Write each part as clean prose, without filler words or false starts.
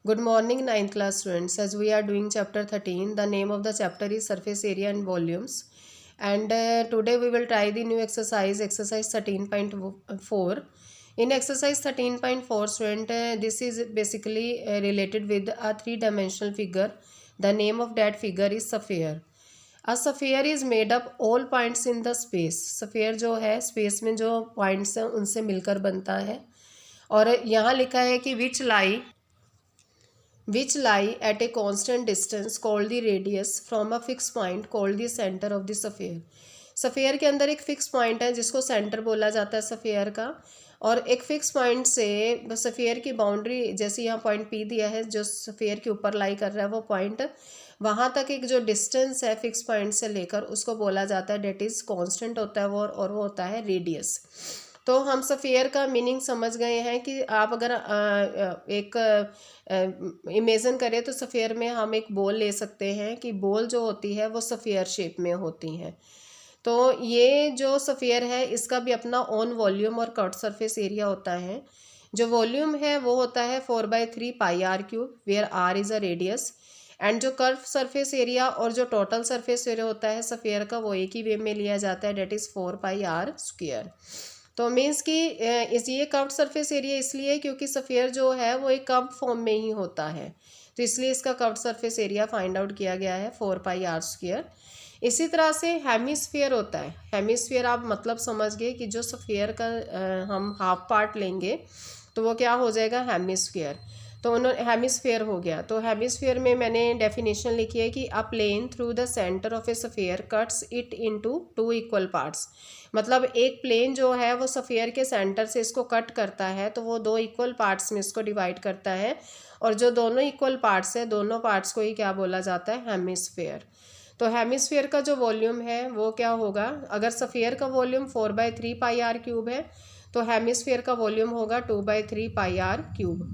Good morning, ninth class students. As we are doing chapter 13, the name of the chapter is surface area and volumes. And today we will try the new exercise, exercise 13.4. In exercise 13.4, student, this is basically related with a three-dimensional figure. The name of that figure is sphere. A sphere is made up all points in the space. Sphere जो है space में जो points हैं उनसे मिलकर बनता है. और यहाँ लिखा है कि which lie at a constant distance called the radius from a fixed point called the center of the sphere. Sphere के अंदर एक फिक्स पॉइंट है जिसको सेंटर बोला जाता है स्फीयर का, और एक फिक्स पॉइंट से स्फीयर की बाउंड्री, जैसे यहाँ पॉइंट पी दिया है जो स्फीयर के ऊपर लाई कर रहा है वो पॉइंट, वहाँ तक एक जो डिस्टेंस है फिक्स पॉइंट से लेकर उसको बोला जाता है, डेट इज़ कांस्टेंट होता है वो, और वो होता है रेडियस. तो हम स्फीयर का मीनिंग समझ गए हैं कि आप अगर एक इमेजिन करें तो स्फीयर में हम एक बॉल ले सकते हैं कि बॉल जो होती है वो स्फीयर शेप में होती हैं. तो ये जो स्फीयर है इसका भी अपना ओन वॉल्यूम और कट सरफेस एरिया होता है. जो वॉल्यूम है वो होता है 4/3 pi R cube, where R is a radius. And जो कर्व सरफेस एरिया और जो टोटल सरफेस एरिया होता है स्फीयर का वो एक ही वे में लिया जाता है, that is 4 pi r square. तो मीन्स कि ये कर्व्ड सरफेस एरिया इसलिए क्योंकि स्फीयर जो है वो एक कर्व फॉर्म में ही होता है, तो इसलिए इसका curved surface area find out किया गया है 4 पाई आर स्क्वायर. इसी तरह से हेमिस्फीयर होता है. हेमिस्फीयर आप मतलब समझ गए कि जो स्फीयर का हम हाफ पार्ट लेंगे तो वो क्या हो जाएगा, हेमिस्फीयर. तो उन्होंने हेमिस्फीयर हो गया. तो हेमिस्फीयर में मैंने डेफिनेशन लिखी है कि a plane through the centre of a sphere cuts it into 2 equal parts. मतलब एक प्लेन जो है वो स्फीयर के सेंटर से इसको कट करता है तो वो 2 इक्वल पार्ट्स में इसको डिवाइड करता है, और जो दोनों इक्वल पार्ट्स है दोनों पार्ट्स को ही क्या बोला जाता है, हेमिस्फीयर. तो हेमिस्फीयर का जो वॉल्यूम है वो क्या होगा, अगर स्फीयर का वॉल्यूम 4/3 पाई आर क्यूब है तो हेमिस्फीयर का वॉल्यूम होगा 2/3 पाई आर क्यूब.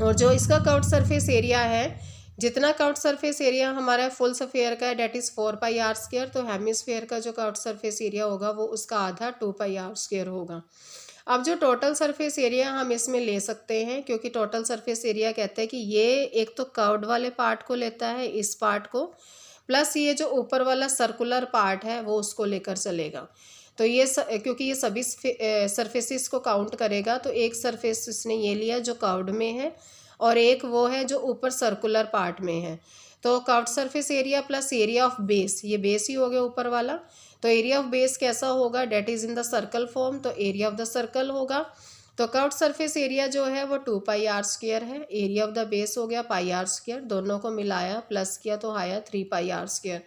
और जो इसका कर्व्ड सरफेस एरिया है, जितना कर्व्ड सरफेस एरिया हमारा फुल स्फीयर का है that is 4 pi r square, तो हेमिस्फीयर का जो कर्व्ड सरफेस एरिया होगा वो उसका आधा 2 पाई आर स्क्वायर होगा. अब जो टोटल सरफेस एरिया हम इसमें ले सकते हैं, क्योंकि टोटल सरफेस एरिया कहता है कि ये एक तो कर्व्ड वाले पार्ट को लेता है, इस पार्ट को, प्लस ये जो ऊपर वाला सर्कुलर पार्ट है वो उसको लेकर चलेगा. तो ये क्योंकि ये सभी सरफेसेस को काउंट करेगा, तो एक सरफेस इसने ये लिया जो कर्व्ड में है और एक वो है जो ऊपर सर्कुलर पार्ट में है. तो curved surface area plus area of base, ये बेस ही हो गया ऊपर वाला. तो एरिया ऑफ बेस कैसा होगा, that is in the circle form, तो एरिया ऑफ द सर्कल होगा. तो कर्व्ड सरफेस एरिया जो है वो 2 पाई आर स्क्वायर है, एरिया ऑफ द बेस हो गया पाई आर स्क्वायर, दोनों को मिलाया प्लस किया तो आया 3 पाई आर स्क्वायर.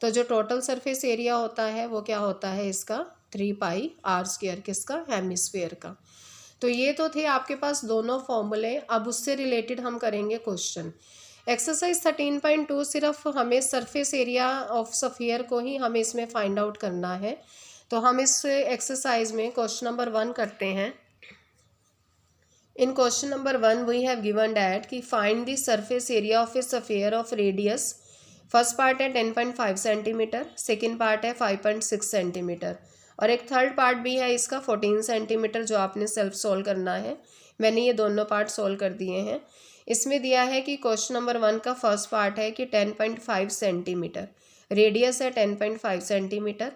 तो जो टोटल सरफेस एरिया होता है वो क्या होता है, इसका 3 पाई आर स्क्वायर, किसका, हेमिस्फीयर का. तो ये तो थे आपके पास दोनों फॉर्मूले. अब उससे रिलेटेड हम करेंगे क्वेश्चन. एक्सरसाइज 13.2 सिर्फ हमें सरफेस एरिया ऑफ स्फीयर को ही हमें इसमें फाइंड आउट करना है. तो हम इस एक्सरसाइज में क्वेश्चन नंबर 1 करते हैं. In question number 1 we have given that कि find the surface area of a sphere of radius. First part है 10.5 सेंटीमीटर, सेकेंड पार्ट है 5.6 सेंटीमीटर, और एक थर्ड पार्ट भी है इसका 14 सेंटीमीटर जो आपने सेल्फ सॉल्व करना है. मैंने ये दोनों पार्ट सॉल्व कर दिए हैं. इसमें दिया है कि क्वेश्चन नंबर 1 का फर्स्ट पार्ट है कि 10.5 सेंटीमीटर, रेडियस है 10.5 centimetre.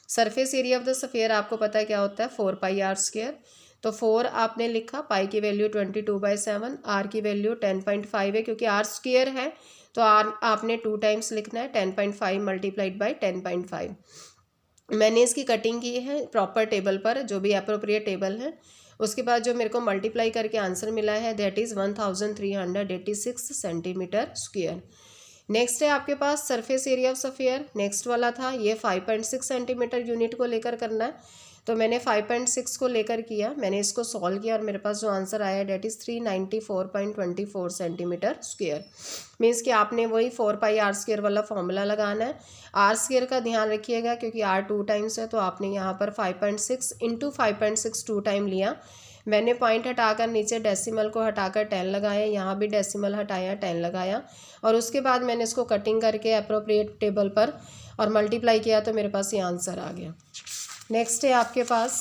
Surface area of the sphere आपको पता है क्या होता है, 4 पाई आर स्क्वायर. तो 4 आपने लिखा, पाई की वैल्यू 22/7, आर की वैल्यू 10.5 है, क्योंकि आर स्क्वायर है तो आर आपने 2 टाइम्स लिखना है, 10.5 मल्टीप्लाइड बाई 10.5. मैंने इसकी कटिंग की है प्रॉपर टेबल पर, जो भी अप्रोप्रिएट टेबल है. उसके बाद जो मेरे को मल्टीप्लाई करके आंसर मिला है that is 1386 centimetre square. Next है आपके पास surface area of sphere. Next वाला था ये 5.6 सेंटीमीटर यूनिट को लेकर करना है. तो मैंने 5.6 को लेकर किया, मैंने इसको सॉल्व किया और मेरे पास जो आंसर आया that is 394.24 centimetre square. Means कि आपने वही 4 पाई आर स्क्वायर वाला फॉर्मूला लगाना है. आर स्क्वायर का ध्यान रखिएगा क्योंकि आर 2 टाइम्स है, तो आपने यहाँ पर 5.6 इंटू 5.6 2 टाइम लिया. मैंने पॉइंट हटाकर नीचे डेसिमल को हटाकर 10 लगाया, यहाँ भी डेसिमल हटाया 10 लगाया, और उसके बाद मैंने इसको कटिंग करके अप्रोप्रिएट टेबल पर और मल्टीप्लाई किया तो मेरे पास ये आंसर आ गया. नेक्स्ट है आपके पास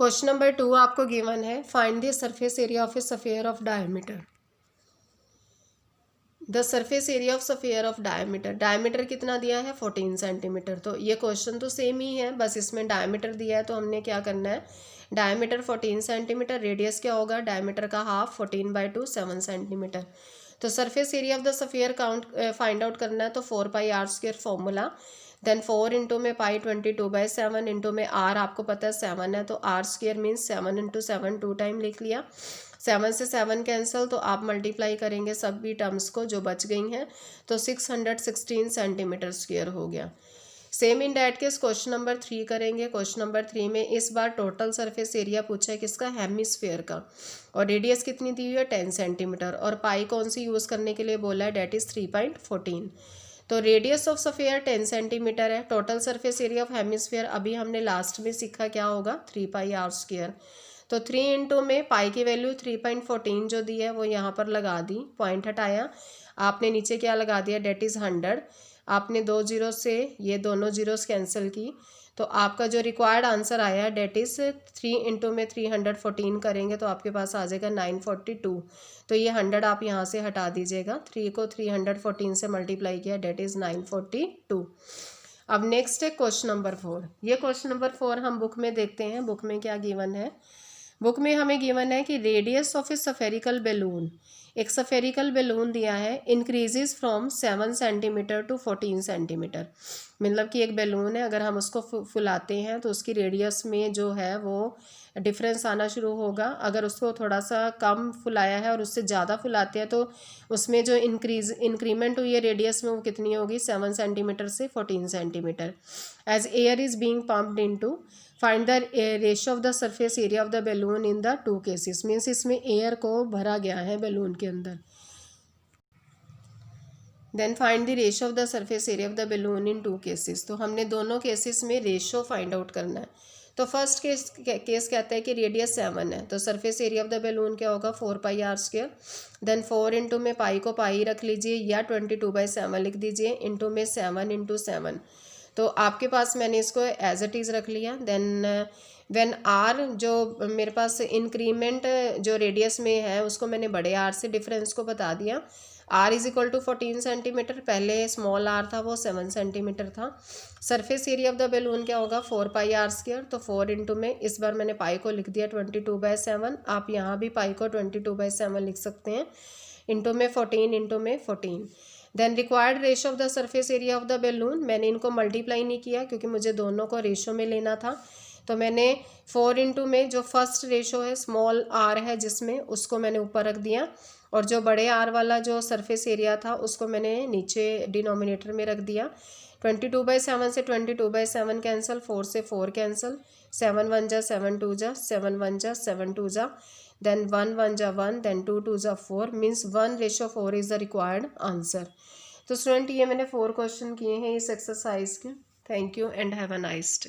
क्वेश्चन नंबर 2 आपको गिवन है, find the surface area of a sphere of diameter. The surface area of sphere of diameter, diameter कितना दिया है 14 सेंटीमीटर। तो ये क्वेश्चन तो सेम ही है, बस इसमें डायमीटर दिया है तो हमने क्या करना है, डायमीटर 14 सेंटीमीटर, रेडियस क्या होगा डायमीटर का हाफ, 14/2 7 सेंटीमीटर। तो surface area of the sphere count find out करना है, तो 4πr² फॉर्मूला, देन 4 इंटू में पाई 22/7 इंटू में आर आपको पता है 7 है, तो r² मीन्स 7 इंटू 7 2 टाइम लिख लिया। 7 से 7 कैंसिल, तो आप मल्टीप्लाई करेंगे सभी टर्म्स को जो बच गई हैं, तो 616 सेंटीमीटर स्क्वायर हो गया। Same in that case question number 3 करेंगे। क्वेश्चन नंबर 3 में इस बार टोटल सरफेस एरिया पूछा है किसका, हेमिस्फीयर का, और रेडियस कितनी दी हुई है 10 सेंटीमीटर, और पाई कौन सी यूज़ करने के लिए बोला है, डेट इज़ 3.14। तो रेडियस ऑफ स्फीयर 10 सेंटीमीटर है, total surface area of hemisphere अभी हमने लास्ट में सीखा क्या होगा 3πr²। तो 3 इंटू में पाई की वैल्यू 3.14 जो दी है वो यहाँ पर लगा दी, पॉइंट हटाया, आपने नीचे क्या लगा दिया, डेट इज़ 100, आपने 2 जीरो से ये दोनों जीरोस कैंसिल की, तो आपका जो रिक्वायर्ड आंसर आया है डेट इज़ 3 इंटू में 314 करेंगे तो आपके पास आ जाएगा 942। तो ये 100 आप यहाँ से हटा दीजिएगा, 3 को 314 से मल्टीप्लाई किया, डेट इज़ 942। अब नेक्स्ट है क्वेश्चन नंबर 4। ये क्वेश्चन नंबर 4 हम बुक में देखते हैं, बुक में क्या गिवन है। बुक में हमें गिवन है कि radius of a spherical balloon, एक स्फेरिकल बैलून दिया है, increases from 7 centimetre to 14 centimetre. मतलब कि एक बैलून है, अगर हम उसको फुलाते हैं तो उसकी रेडियस में जो है वो डिफरेंस आना शुरू होगा। अगर उसको थोड़ा सा कम फुलाया है और उससे ज़्यादा फुलाते हैं तो उसमें जो इंक्रीमेंट हुई है रेडियस में वो कितनी होगी, 7 सेंटीमीटर से 14 centimetre. As air is being pumped into, find the ratio of the surface area of the balloon in the 2 cases. Means इसमें एयर को भरा गया है बैलून के अंदर। Then find the ratio of the surface area of the balloon in 2 cases. तो हमने दोनों केसेस में रेशियो फाइंड आउट करना है। तो फर्स्ट केस कहता है कि रेडियस 7 है, तो surface area of the balloon क्या होगा 4πr²। देन 4 इंटू में पाई को पाई रख लीजिए या 22/7 लिख दीजिए, इंटू में 7 इंटू 7। तो आपके पास मैंने इसको एज इट इज़ रख लिया। देन व्हेन आर जो मेरे पास इंक्रीमेंट जो रेडियस में है उसको मैंने बड़े आर से डिफरेंस को बता दिया। R is equal to 14 centimetre, पहले स्मॉल आर था वो 7 सेंटीमीटर था। Surface area of the balloon क्या होगा 4πr²। तो 4 इंटू में इस बार मैंने पाई को लिख दिया 22/7, आप यहाँ भी पाई को 22/7 लिख सकते हैं, इंटू में 14 इंटू में 14। Then required ratio of the surface area of the balloon, मैंने इनको मल्टीप्लाई नहीं किया क्योंकि मुझे दोनों को रेशियो में लेना था। तो मैंने 4 इंटू में जो फर्स्ट रेशियो है स्मॉल आर है जिसमें, उसको मैंने ऊपर रख दिया, और जो बड़े आर वाला जो सरफेस एरिया था उसको मैंने नीचे डिनोमिनेटर में रख दिया। 22/7 से 22/7 कैंसिल, 4 से 4 कैंसिल, 7 1 जा 7 2 जा 7 1 जा 7 2 जा, then 1 1 जा 1, then 2 2 जा 4, means 1:4 is the required answer. तो स्टूडेंट ये मैंने 4 क्वेश्चन किए हैं इस एक्सरसाइज के। Thank you and have a nice day.